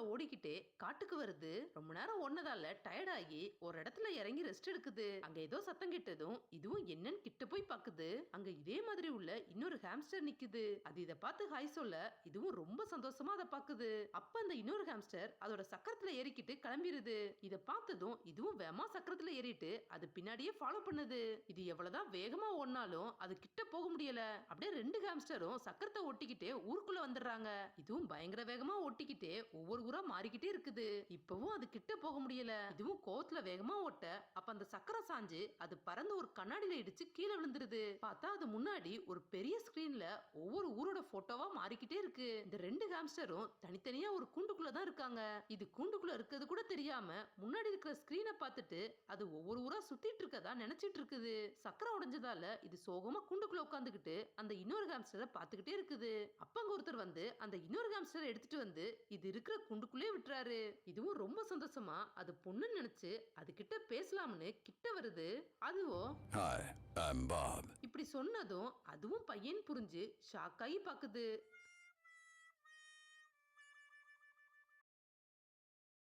சக்கரத்துல ஓடிக்கிட்டே காட்டுக்கு வருது. ரொம்ப நேரம் ஓடுனதால டயர்ட் ஆகி ஒரு இடத்துல இறங்கி ரெஸ்ட் எடுக்குது. அங்க ஏதோ சத்தம் கேட்டதும் இதுவும் என்னன்னு கிட்ட போய் பாக்குது. அங்க இதே மாதிரி உள்ள இன்னொரு ஹாம்ஸ்டர் நிக்குது. அது இத பார்த்து ஹாய் சொல்ல இதுவும் ரொம்ப சந்தோஷமா அதை பாக்குது. அப்ப அந்த இன்னொரு ஹாம்ஸ்டர் அதோட சக்கரத்துல ஏறிக்கிட்டு கிளம்பிருது. இத பார்த்ததும் இதுவும் வேகமா சக்கரத்துல ஏறிட்டு அது பின்னாடியே ஃபாலோ பண்ணுது. இது எவ்வளவுதான் வேகமா ஓடினாலும் அது கிட்ட போக முடியல. அப்படியே ரெண்டு ஹாம்ஸ்டரும் சக்கரத்தை ஒட்டிக்கிட்டே ஊருக்குள்ள வந்துடுறாங்க. இதுவும் பயங்கர வேகமா ஒட்டிக்கிட்டே ஒவ்வொரு ஊரா மாறிக்கிட்டே இருக்குது. இப்பவும் அது கிட்ட போக முடியல. இதுவும் கோவத்துல வேகமா ஓட்ட அப்ப அந்த சக்கரம் சாஞ்சு அது பறந்து ஒரு கண்ணாடியில இடிச்சு கீழே விழுந்துருது. பார்த்தா அது முன்னாடி ஒரு பெரிய ஸ்கிரீன்ல ஒவ்வொரு ஊரோட போட்டோவா மாறிக்கிட்டே இருக்கு. இந்த ரெண்டு ஹாம்ஸ்டரும் தனித்தனியா ஒரு கூண்டுக்குள்ள தான் இருக்காங்க. இது கூண்டுக்குள்ள இருக்கிறது கூட தெரியாம முன்னாடி இருக்கிற ஸ்கிரீனை பார்த்துட்டு அது ஒவ்வொரு ஊரா சுத்திட்டு இருக்கதா நினைச்சிட்டு இருக்குது. சக்கரம் உடைஞ்சதால இது சோகமா கூண்டுக்குள்ள உட்காந்துக்கிட்டு அந்த இன்னொரு ஹாம்ஸ்டரை பார்த்துக்கிட்டே இருக்குது. அப்ப அங்க ஒருத்தர் வந்து அந்த இன்னொரு ஹாம்ஸ்டரை எடுத்துட்டு வந்து இது இருக்கிற கூண்டுக்குள்ளே விட்டுறாரு. இதுவும் ரொம்ப சந்தோஷமா அது பொண்ணுன்னு நினைச்சு அது கிட்ட பேசலாம்னு கிட்ட வருது. அதுவோ Hi, I'm Bob. இப்படி சொன்னதும் அதுவும் பையன் புரிஞ்சு ஷாக்காகி பாக்குது.